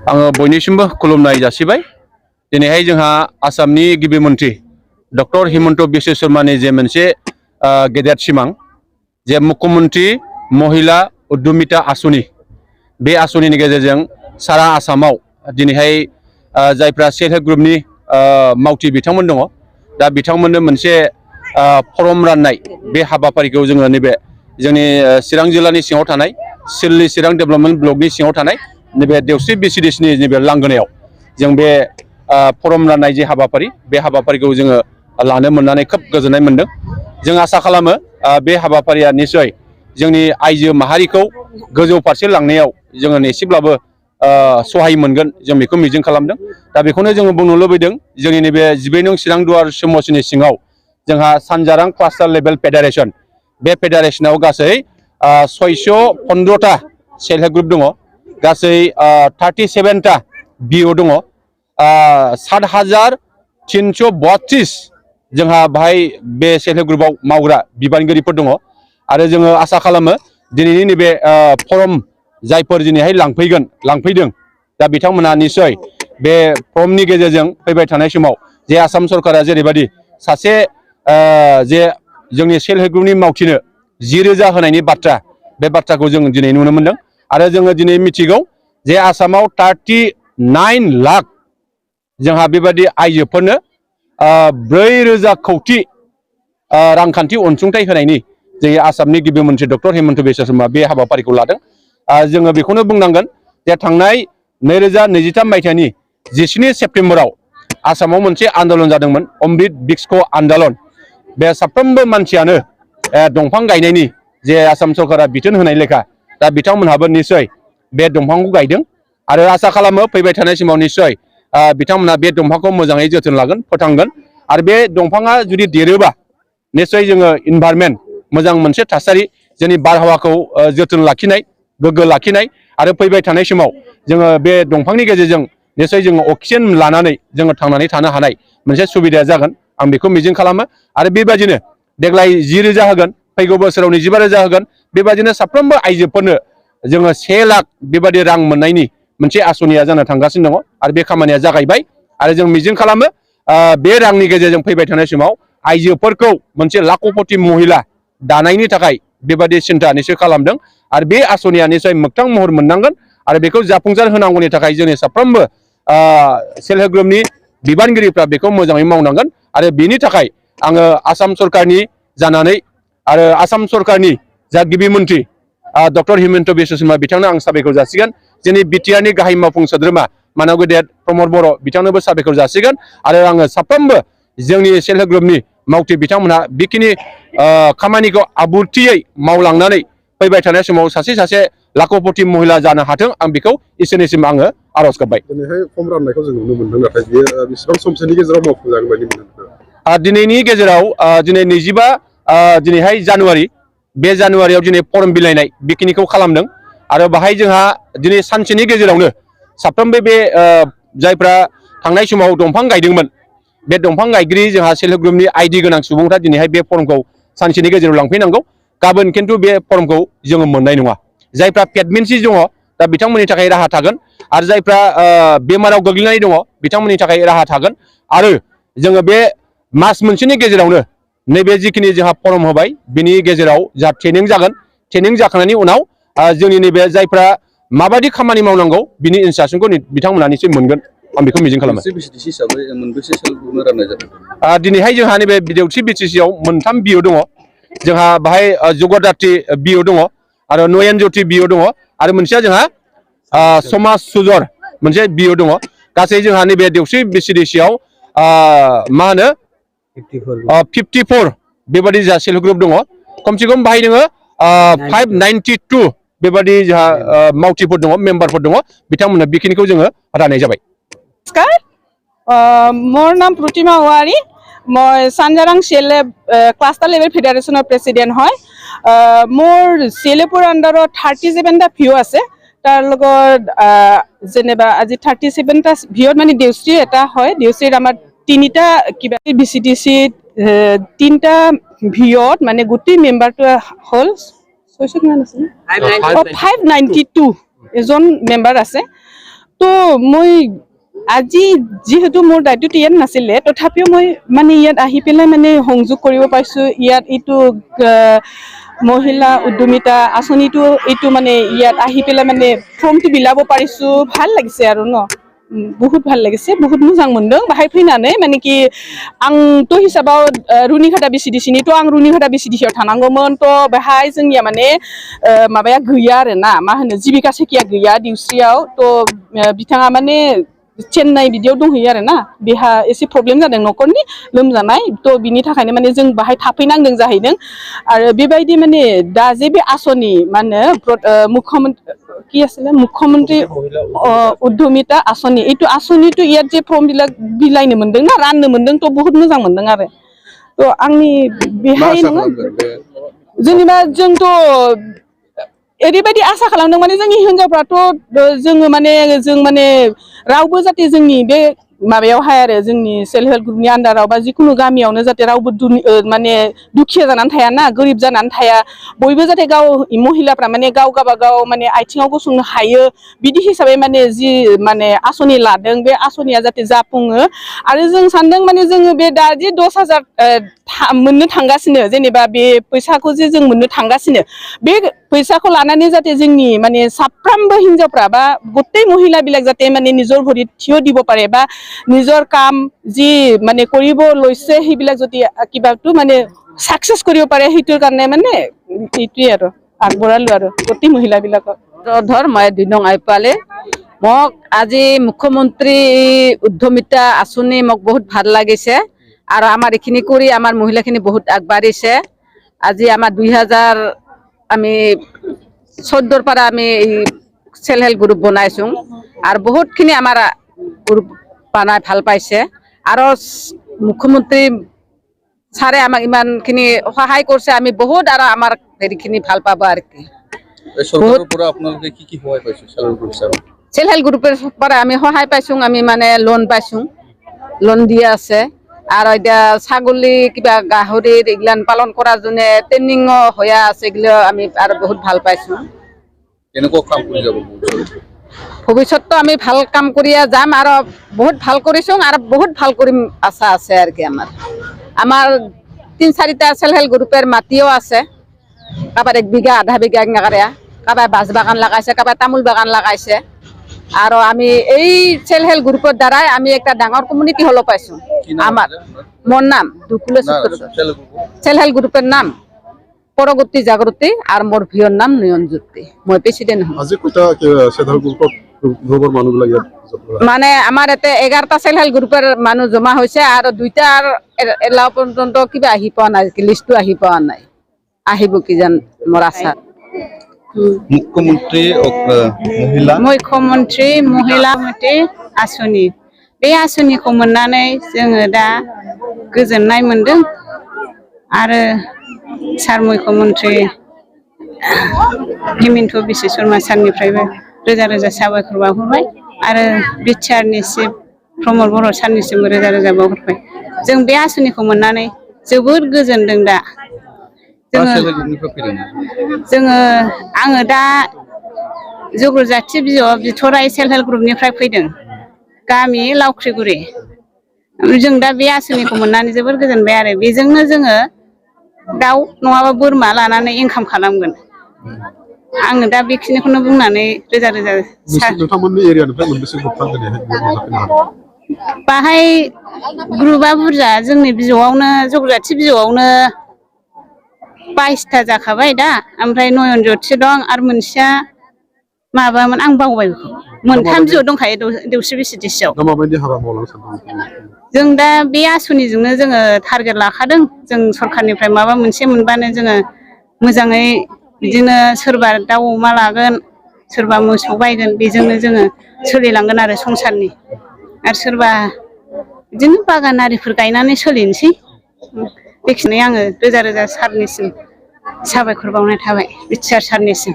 आङो बयनिसिमबो खुलुमनाय जासिबाय। दिनैहाय जोंहा आसामनि गिबि मन्थ्रि डक्टर हिमन्त बिश्व शर्मानि जे मोनसे गेदेर सिमां जे मुख्यमन्त्रि महिला उद्यमिता आसनि, बे आसनिनि गेजेरजों सारा आसामाव दिनैहाय जायफ्रा सेल्फ हेल्प ग्रुपनि मावथि बिथांमोन दङ, दा बिथांमोननो मोनसे फर्म राननाय बे हाबाफारिखौ जोङो नैबे जोंनि चिरां जिल्लानि सिङाव थानाय सिडली चिरां डेभेलपमेन्ट ब्लकनि सिङाव थानाय नैबे देवस्रि बिसिडिसिनि नैबे लांगोनायाव जों बे फर्म राननाय जे हाबाफारि, बे हाबाफारिखौ जोङो लानो मोननानै खोब गोजोननाय मोनदों। जों आसा खालामो बे हाबाफारिया निस्सय जोंनि आइजो माहारिखौ गोजौ फारसे लांनायाव जोङो एसेब्लाबो सहाय मोनगोन, जों बेखौ मिजिं खालामदों। दा बेखौनो जोङो बुंनो लुबैदों, जोंनि नैबे 12 नं चिरां दुवार समष्टिनि सिङाव जोंहा सानजारां क्लास्टार लेभेल फेडारेसन, बे फेडारेसनाव गासै 615टा सेल्फ हेल्प ग्रुप दङ, गासै 37टा बिअ दङ, 7332 जोंहा बाहाय बे सेल्फ हेल्प ग्रुपआव मावग्रा बिबानगिरिफोर दङ। आरो जोङो आसा खालामो दिनैनि नैबे फर्म जायफोर दिनैहाय लांफैदों, दा बिथांमोना निस्सय बे फर्मनि गेजेरजों फैबाय थानाय समाव जे आसाम सरकारा जेरैबायदि सासे जे जोंनि सेल्फ हेल्प ग्रुपनि मावथिनो 10,000 होनायनि बाथ्रा, बे बाथ्राखौ जों दिनै नुनो मोनदों। आरो जोङो दिनै मिथिगौ जे आसामाव 39 लाख जोंहा बेबायदि आइजोफोरनो 4,000 कौटि रांखान्थि अनसुंथाइ होनायनि जे आसामनि गिबि मन्थ्रि डक्टर हिमन्त बिश्व शर्मा बे हाबाफारिखौ लादों। जोङो बेखौनो बुंनांगोन जे थांनाय 2023 मायथाइनि 17 सेप्तेम्बराव आसामाव मोनसे आन्दलन जादोंमोन, अमृत वृक्ष आन्दलन। बे साफ्रोमबो मानसियानो दंफां गायनायनि जे आसाम सरकारा बिथोन होनाय लेखा, दा बिथांमोनहाबो निस्सय बे दंफांखौ गायदों। आरो आसा खालामो फैबाय थानाय समाव निस्सय बिथांमोनहा बे दंफांखौ मोजाङै जोथोन लागोन, फोथांगोन। आरो बे दंफाङा जुदि देरोबा निस्सय जोङो इनभाइरनमेन्ट, मोजां मोनसे थासारि, जोंनि बारहावाखौ जोथोन लाखिनाय, गोग्गो लाखिनाय, आरो फैबाय थानाय समाव जोङो बे दंफांनि गेजेरजों निस्सय जोङो अक्सिजेन लानानै जोङो थांनानै थानो हानाय मोनसे सुबिदाया जागोन, आं बेखौ मिजिं खालामो। आरो बेबायदिनो देग्लाय 10,000 होगोन, फैगौ बोसोराव 25,000 होगोन। बेबायदिनो साफ्रोमबो आइजोफोरनो जोङो 1 लाख बेबायदि रां मोननायनि मोनसे आसनिया जानो थांगासिनो दङ, आरो बे खामानिया जागायबाय। आरो जों मिजिं खालामो बे रांनि गेजेरजों फैबाय थानाय समाव आइजोफोरखौ मोनसे लाखपति महिला दानायनि थाखाय बेबायदि सिन्था निस्सय खालामदों। आरो बे आसनिया निस्सय मोगथां महर मोननांगोन, आरो बेखौ जाफुंसार होनांगौनि थाखाय जोंनि साफ्रोमबो सेल्फ हेल्प ग्रुपनि बिबानगिरिफ्रा बेखौ मोजाङै मावनांगोन। आरो बेनि थाखाय आङो आसाम सरकारनि जानानै आरो आसाम सरकारनि जा गिबि मन्थ्रि डक्टर हिमन्त बिश्व शर्मा बिथांनो आं साबायखर जासिगोन। जोंनि बिटिआरनि गाहाय मावफुं सोद्रोमा मानव गेदेर प्रमद बर' बिथांनोबो साबायखर जासिगोन। आरो आङो साफ्रोमबो जोंनि सेल्फ हेल्प ग्रुपनि मावथि बिथांमोनहा बेखिनि खामानिखौ आब्रुथियै मावलांनानै फैबाय थानाय समाव सासे लाखपति महिला जानो हाथों, आं बेखौ इसोरनिसिम आङो आर'ज गाबबाय। दिनैहाय फर्म राननायखौ जों नुनो मोनदों, नाथाय बेयो बेसेबां समसोनि गेजेराव मावफुंजागोन बायदि मोनो? दिनैनि गेजेराव दिनै 25 दिनैहाय जानुवारि, बे जानुवारियाव दिनै फर्म बिलाइनाय बेखिनिखौ खालामदों। आरो बाहाय जोंहा दिनै सानसेनि गेजेरावनो साफ्रोमबो बे जायफ्रा थांनाय समाव दंफां गायदोंमोन, बे दंफां गायगिरि जोंहा सेल्फ हेल्प ग्रुपनि आइडि गोनां सुबुंफ्रा दिनैहाय बे फर्मखौ सानसेनि गेजेराव लांफैनांगौ। गाबोन खिन्थु बे फर्मखौ जोङो मोननाय नङा। जायफ्रा प्रेगनेन्सि दङ, दा बिथांमोननि थाखाय राहा थागोन। आरो जायफ्रा बेमाराव गोग्लैनानै दङ, बिथांमोननि थाखाय राहा थागोन। आरो जोङो बे मास मोनसेनि गेजेरावनो नैबे जिखिनि जोंहा फर्म होबाय, बिनि गेजेराव जा ट्रेनिं जागोन, ट्रेनिं जाखांनायनि उनाव जोंनि नैबे जायफ्रा माबायदि खामानि मावनांगौ बिनि इन्सट्राक्सनखौ बिथांमोना निश्चय मोनगोन, आं बेखौ मिजिं खालामो। दिनैहाय जोंहा नैबे देवस्रि बिटिसिआव 3 बिअ दङ। जोंहा बाहाय जगदात्रि बिअ दङ, आरो नयन ज्योति बिअ दङ, आरो मोनसेया जोंहा समाज सुजर मोनसे बिअ दङ। गासै जोंहा नैबे देवस्रि बिटिसिआव मा होनो 54 बेबायदि जोंहा सेल्फ हेल्प ग्रुप दङ। खमसे खम बाहाय नोङो 592 बेबायदि जोंहा मावथिफोर दङ, मेम्बारफोर दङ। बिथांमोननो बेखिनिखौ जोङो राननाय जाबाय। नमस्कार, मोर नाम प्रतिमा औवारी, मैं सानजारां CLF क्लास्टार लेवल फेडारेशनर प्रेसिडेंट है। मोर CLFर आन्डारत 37टा ভিঅ আছে। तार লগত जेनेबा আজি 37টা ভিঅত মানে দেউশ্ৰী এটা হয়। দেউশ্ৰীৰ আমাৰ 3টা কিবা BCDC 3টা ভিঅত মানে গোটেই মেম্বাৰটো হ'ল 592 এজন মেম্বাৰ আছে। তো মই আজি যেহেতু মোৰ দায়িত্বটো ইয়াত নাছিলে তথাপিও মই মানে ইয়াত আহি পেলাই মানে সংযোগ কৰিব পাৰিছো ইয়াত এইটো মহিলা উদ্যমিতা আঁচনিটো এইটো মানে ইয়াত আহি পেলাই মানে ফৰ্মটো বিলাব পাৰিছো ভাল লাগিছে আৰু ন बहुत ভাল লাগিছে बहुत मोजां मोनदों बाहाय फैनानै माने कि आंथ' हिसाबाव रुनिघाटा बिसिडिसिनिथ' आं रुनिघाटा बिसिडिसियाव थानांगौमोन थ' बेहाय जोंनिया माने माबाया गैया आरो ना मा होनो जिबिका सेकिया गैया दिउस्रियाव थ' बिथाङा माने चेन्नाइ बिदियाव दंहैयो आरो ना बेहा एसे प्रब्लेम जादों न'खरनि लोमजानाय थ' बिनि थाखायनो माने जों बाहाय थाफैनांदों जाहैदों आरो बेबायदि माने दा जे बे आसनि मा होनो मुख्यमन्त्री उद्यमिता आसनि এইটো आसनिটো ইয়াত जे फर्म बिलाइनो मोनदों ना राननो मोनदों थ' बहुत मोजां मोनदों आरो थ' आंनि बेहाय नङा जेनेबा जोंथ' ओरैबायदि आसा खालामदों माने जोंनि हिनजावफ्राथ' जोङो माने जों माने रावबो जाते जोंनि बे माबायावहाय आरो जोंनि सेल्फ हेल्प ग्रुपनि आन्डाराव बा जिखुनु गामियावनो जाते रावबो माने दुखिया जानानै थाया ना गोरिब जानानै थाया बयबो जाते गाव महिलाफ्रा माने गाव गावबागाव माने आथिङाव गसंनो हायो बिदि हिसाबै माने जि माने आसनि लादों बे आसनिया जाते जाफुङो आरो जों सानदों माने जोङो बे दा जे 10,000 मोननो थांगासिनो जेनेबा बे फैसाखौ जे जों मोननो थांगासिनो बे फैसाखौ लानानै जाते जोंनि माने साफ्रोमबो हिनजावफ्रा बा গোটেই মহিলাবিলাক যাতে মানে নিজৰ ভৰিত থিয় দিব পাৰে বা নিজৰ কাম যি মানে কৰিব লৈছে সেইবিলাক যদি কিবাটো মানে সাকসেস কৰিব পাৰে সেইটোৰ কাৰণে মানে এইটোৱে আৰু আগবঢ়ালো আৰু গোটেই মহিলাবিলাকক ধৰ মই দিনং আই পালে মোক আজি মুখ্যমন্ত্ৰী উদ্যমিতা আঁচনি মোক বহুত ভাল লাগিছে আৰু আমাৰ এইখিনি কৰি আমাৰ মহিলাখিনি বহুত আগবাঢ়িছে আজি আমাৰ 2000 আমি 14 পৰা আমি সেলফ হেল্প গ্ৰুপ বনাইছো আৰু বহুতখিনি আমাৰ গ্ৰুপ বানাই ভাল পাইছে আৰু মুখ্যমন্ত্ৰী ছাৰে আমাক ইমানখিনি সহায় কৰিছে আমি বহুত আৰু আমাৰ হেৰিখিনি ভাল পাব আৰু কি চৰকাৰৰ পৰা আপোনালোকে কি সহায় পাইছে সেলফ হেল্প গ্ৰুপৰ পৰা আমি সহায় পাইছো আমি মানে লোন পাইছো লোন দিয়া আছে আৰু এতিয়া ছাগলী কিবা গাহৰিৰ এইগিলান পালন কৰাৰ জন্য ট্ৰেইনিং হৈ আছে এগুলো আমি আৰু বহুত ভাল পাইছো কেনেকুৱা কাম কৰি যাব ভৱিষ্যতটো আমি ভাল কাম কৰিয়া যাম আৰু বহুত ভাল কৰিছো আৰু বহুত ভাল কৰিম আশা আছে আৰু কি আমাৰ 3-4টা সেলফ হেল্প গ্ৰুপৰ মাটিও আছে কাবাৰ 1 বিঘা আধা বিঘা এনেকাৰে কাবাৰ বাঁচ বাগান লাগাইছে কাবাৰ তামোল বাগান লাগাইছে আৰু আমি এই সেলফ হেল্প গ্ৰুপৰ দ্বাৰাই আমি একটা ডাঙৰ কমিউনিটি হল পাইছো আমাৰ মোৰ নাম দুকুলে সেলফ হেল্প গ্ৰুপৰ নাম পৰগতি জাগৃতি আৰু মোৰ ভিয়ৰ নাম নয়নজ্যোতি মই প্ৰেসিডেন্ট আজি কয়টা সেলফ হেল্প গ্ৰুপৰ মানুহবিলাক ইয়াত মানে আমাৰ এতে 11টা সেলফ হেল্প গ্ৰুপৰ মানুহ জমা হৈছে আৰু 2টাৰ এলাও পৰ্যন্ত কিবা আহি পোৱা নাই লিষ্টটো আহি পোৱা নাই আহিব কি জান মোৰ আশা মুখ্যমন্ত্ৰী মহিলা মতে आसनि बे आसनिखौ मोननानै जोङो दा गोजोननाय मोनदों आरो सार मुख्यमन्त्री हिमन्त बिश्व शर्मा सारनिफ्रायबो रोजा रोजा साबायखर बावहरबाय आरो बिटिआरनि चिफ प्रमद बर' सारनिसिमबो रोजा रोजा बावहरबाय जों बे आसनिखौ मोननानै जोबोद गोजोनदों दा जोङो आङो दा जग्रजाथि बिजौआव बिथराइ सेल्फ हेल्प ग्रुपनिफ्राय फैदों गामि लावख्रिगुरि जों दा बे आसनिखौ मोननानै जोबोर गोजोनबाय आरो बेजोंनो जोङो दाउ नङाबा बोरमा लानानै इनकाम खालामगोन आङो दा बेखिनिखौनो बुंनानै रोजा रोजा नोंथांमोननि एरियानिफ्राय मोनबेसे ग्रुप बाहाय ग्रुपआ बुरजा जोंनि बिजौआवनो जग्रजाथि बिजौआवनो 22टा जाखाबाय दा ओमफ्राय नयनज्योति दं आरो मोनसेया माबामोन आं बावबाय बेखौ मोनथाम बिजौ दंखायो देउस्रि बिसिडिसियाव दा माबायदि हाबा मावलांनो सानदों जों दा बे आसनिजोंनो जोङो टारगेट लाखादों जों सरखारनिफ्राय माबा मोनसे मोनबानो जोङो मोजाङै बिदिनो सोरबा दाउ अमा लागोन सोरबा मोसौ बायगोन बेजोंनो जोङो सोलिलांगोन आरो संसारनि आरो सोरबा बिदिनो बागान आरिफोर गायनानै सोलिनोसै बेखिनि आङो रोजा रोजा सारनिसिम साबायखर बावनाय थाबाय बिटिआर सारनिसिम